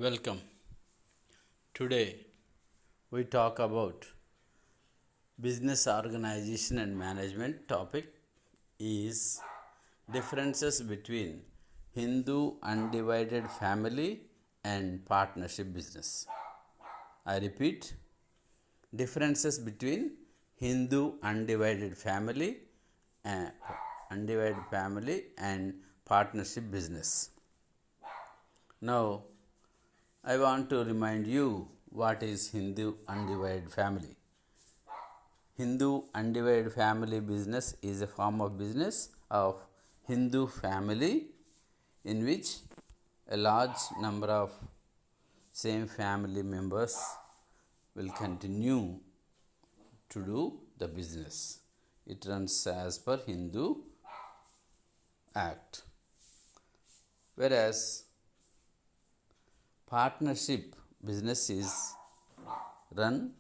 Welcome. Today we talk about business organization and management. Topic is differences between Hindu undivided family and partnership business. I repeat, differences between Hindu and undivided family and partnership business. Now I want to remind you what is Hindu undivided family. Hindu undivided family business is a form of business of Hindu family in which a large number of same family members will continue to do the business. It runs as per Hindu Act. Whereas partnership business is run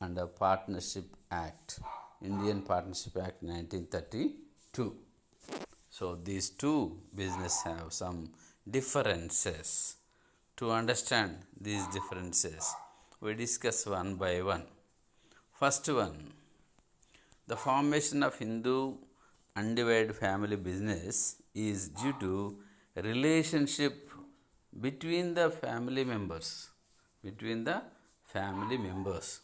under Partnership Act, Indian Partnership Act 1932. So these two business have some differences. To understand these differences, we discuss one by one. First one, the formation of Hindu undivided family business is due to relationship between the family members. Between the family members.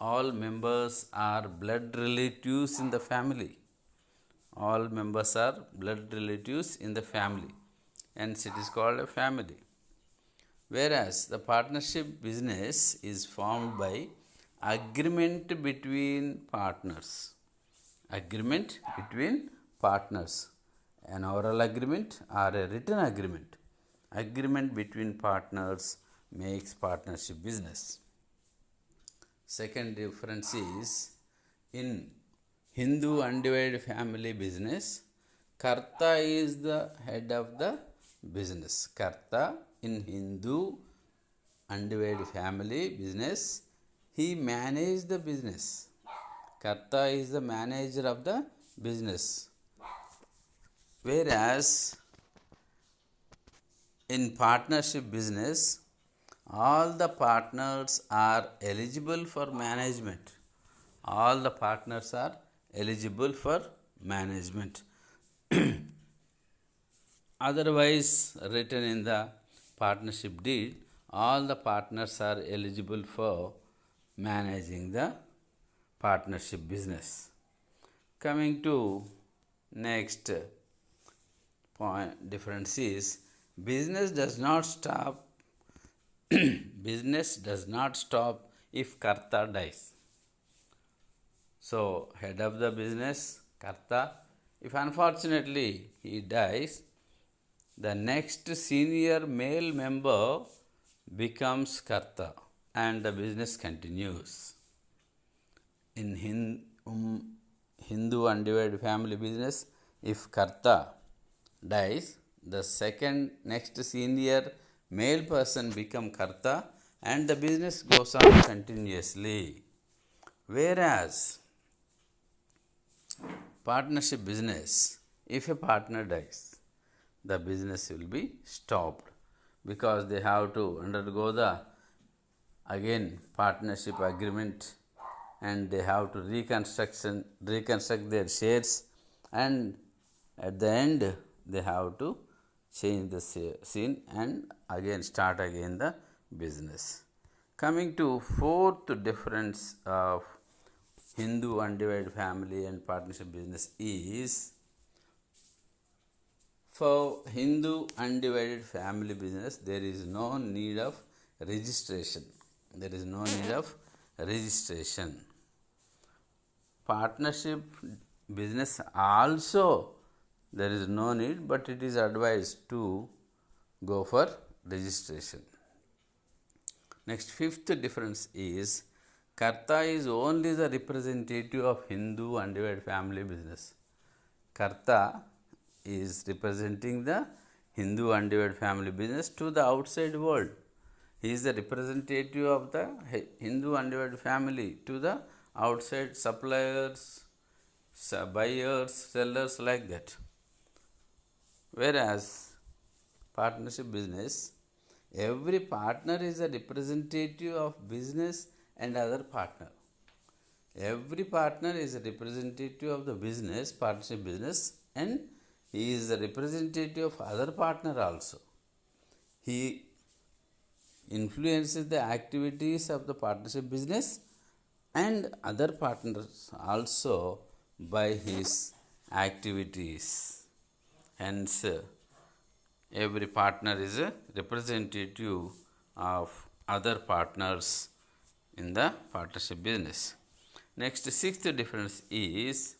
All members are blood relatives in the family. All members are blood relatives in the family. Hence, it is called a family. Whereas the partnership business is formed by agreement between partners. Agreement between partners. An oral agreement or a written agreement. Agreement between partners makes partnership business. Second difference is in Hindu undivided family business, Karta is the head of the business. Karta in Hindu undivided family business, he manages the business. Karta is the manager of the business. Whereas in partnership business, all the partners are eligible for management. All the partners are eligible for management. Otherwise, written in the partnership deed, all the partners are eligible for managing the partnership business. Coming to next point difference is business does not stop business does not stop if Karta dies. So, head of the business, Karta, if unfortunately he dies, the next senior male member becomes Karta and the business continues. In Hindu undivided family business, if Karta dies, the next senior male person become Karta and the business goes on continuously. Whereas partnership business, if a partner dies, the business will be stopped because they have to undergo the again partnership agreement and they have to reconstruct their shares, and at the end they have to change the scene and again start again the business. Coming to fourth difference of Hindu undivided family and partnership business is, for Hindu undivided family business there is no need of registration. There is no need of registration. Partnership business also there is no need, but it is advised to go for registration. Next, fifth difference is Karta is only the representative of Hindu undivided family business. Karta is representing the Hindu undivided family business to the outside world. He is the representative of the Hindu undivided family to the outside suppliers, buyers, sellers, like that. Whereas partnership business, Every partner is a representative of business and other partner. Every partner is a representative of the business, partnership business, and he is a representative of other partner also. He influences the activities of the partnership business and other partners also by his activities. Hence, every partner is a representative of other partners in the partnership business. Next, sixth difference is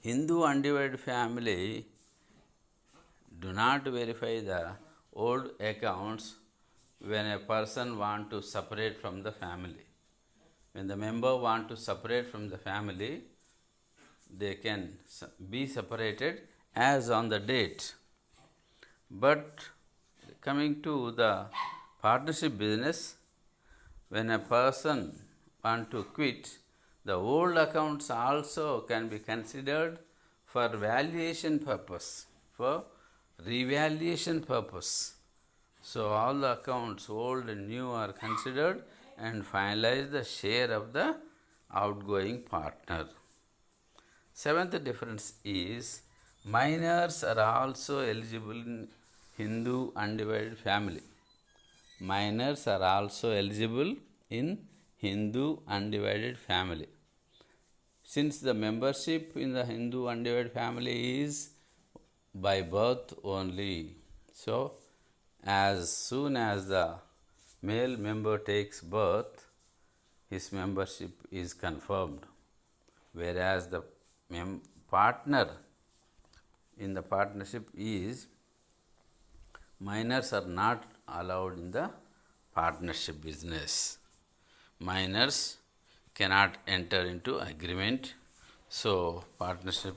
Hindu undivided family do not verify the old accounts when a person want to separate from the family. When the member want to separate from the family, they can be separated as on the date. But coming to the partnership business, when a person want to quit, the old accounts also can be considered for valuation purpose, for revaluation purpose. So all the accounts, old and new, are considered and finalize the share of the outgoing partner. Seventh difference is minors are also eligible in Hindu undivided family. Minors are also eligible in Hindu undivided family. Since the membership in the Hindu undivided family is by birth only, so as soon as the male member takes birth, his membership is confirmed, whereas the partner in the partnership is minors are not allowed in the partnership business. Minors cannot enter into agreement, so partnership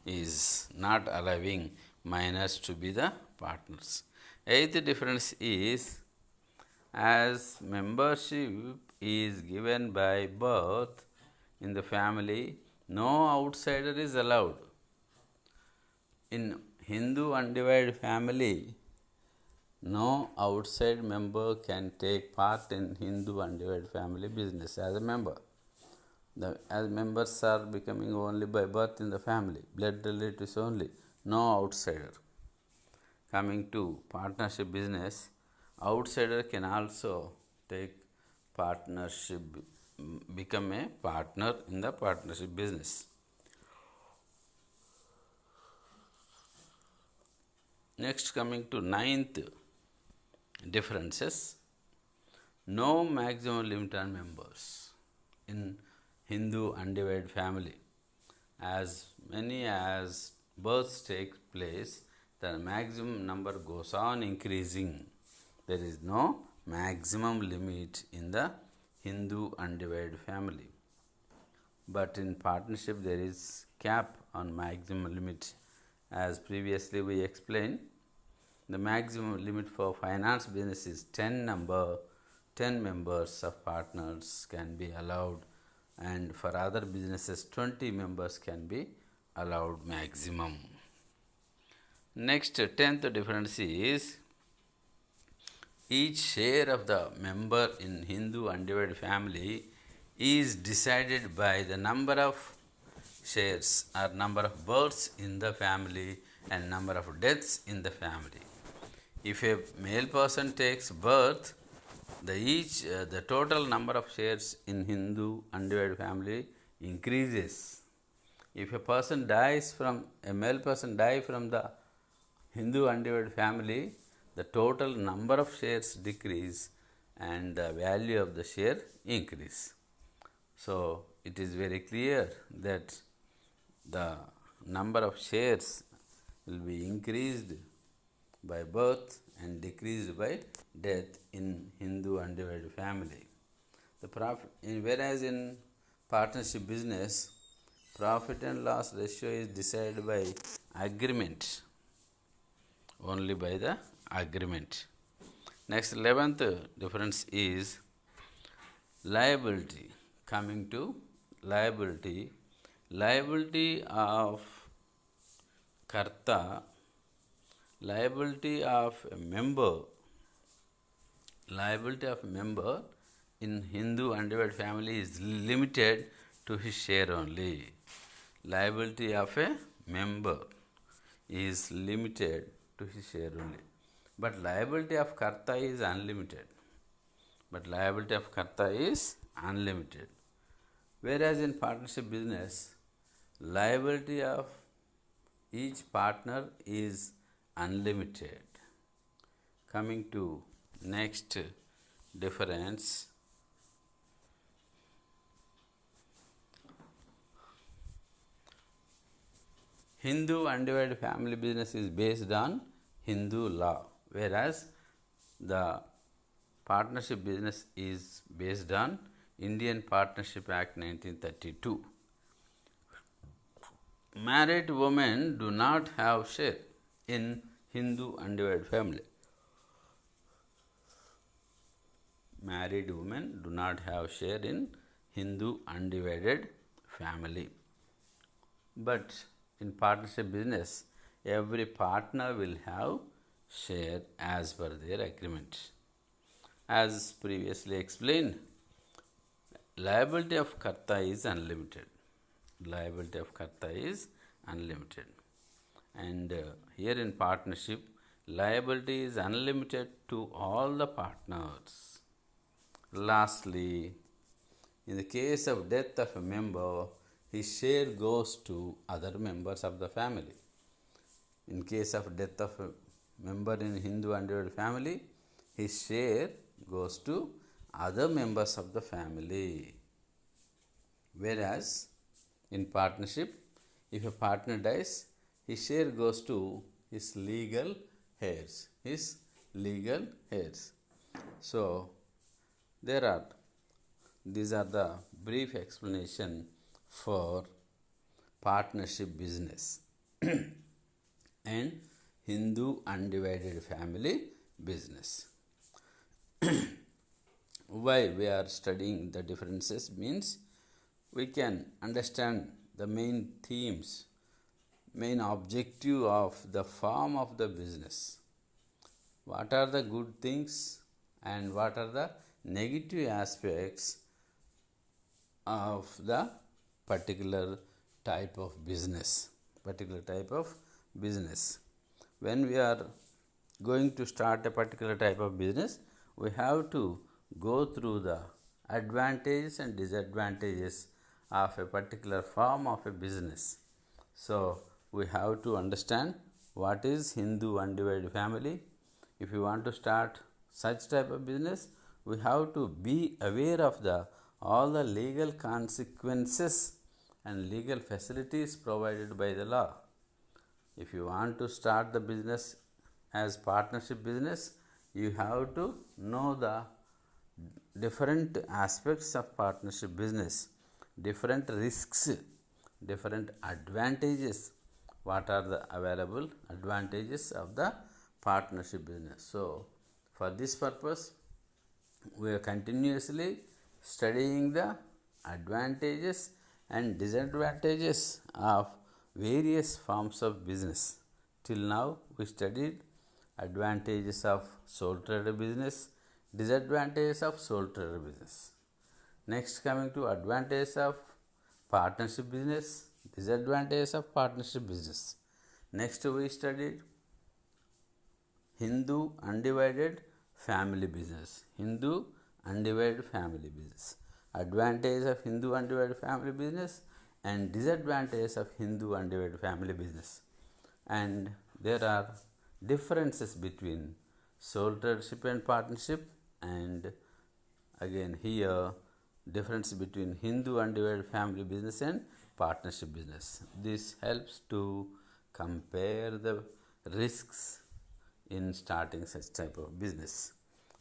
is not allowing minors to be the partners. Eighth difference is as membership is given by birth in the family, no outsider is allowed. In Hindu undivided family, no outside member can take part in Hindu undivided family business as a member. As members are becoming only by birth in the family, blood relatives only, no outsider. Coming to partnership business, outsider can also take partnership, become a partner in the partnership business. Next, coming to ninth differences, no maximum limit on members in Hindu undivided family. As many as births take place, the maximum number goes on increasing. There is no maximum limit in the Hindu undivided family. But in partnership, there is cap on maximum limit. As previously we explained, the maximum limit for finance business is 10 members of partners can be allowed, and for other businesses 20 members can be allowed maximum. Next, 10th difference is each share of the member in Hindu undivided family is decided by the number of shares or number of births in the family and number of deaths in the family. If a male person takes birth, the total number of shares in Hindu undivided family increases. If a male person dies from the Hindu undivided family, the total number of shares decrease and the value of the share increase. So it is very clear that the number of shares will be increased by birth and decreased by death in Hindu undivided family. Whereas in partnership business, profit and loss ratio is decided by agreement, only by the agreement. Next, 11th difference is liability. Coming to liability of Karta liability of a member in Hindu undivided family is limited to his share only. Liability of a member is limited to his share only. But liability of karta is unlimited. Whereas in partnership business, liability of each partner is unlimited. Coming to next difference, Hindu undivided family business is based on Hindu law, whereas the partnership business is based on Indian Partnership Act 1932. Married women do not have share in Hindu undivided family. Married women do not have share in Hindu undivided family. But in partnership business, every partner will have share as per their agreement. As previously explained, liability of karta is unlimited. And here in partnership, liability is unlimited to all the partners. Lastly, in the case of death of a member, his share goes to other members of the family. In case of death of a member in Hindu undivided family, his share goes to other members of the family. Whereas in partnership, if a partner dies, his share goes to his legal heirs. So these are the brief explanation for partnership business and Hindu undivided family business. Why we are studying the differences means we can understand the main themes, main objective of the form of the business. What are the good things and what are the negative aspects of the particular type of business. When we are going to start a particular type of business, we have to go through the advantages and disadvantages of a particular form of a business. So we have to understand what is Hindu undivided family. If you want to start such type of business, we have to be aware of all the legal consequences and legal facilities provided by the law. If you want to start the business as partnership business, you have to know the different aspects of partnership business, different risks, different advantages. What are the available advantages of the partnership business? So for this purpose, we are continuously studying the advantages and disadvantages of various forms of business. Till now, we studied advantages of sole trader business, disadvantages of sole trader business. Next, coming to advantages of partnership business, disadvantages of partnership business. Next, we studied Hindu undivided family business. Advantages of Hindu undivided family business and disadvantages of Hindu undivided family business. And there are differences between sole tradership and partnership, and again here difference between Hindu undivided family business and partnership business. This helps to compare the risks in starting such type of business.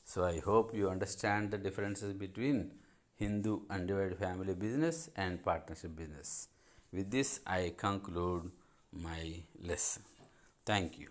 So I hope you understand the differences between Hindu undivided family business and partnership business. With this, I conclude my lesson. Thank you.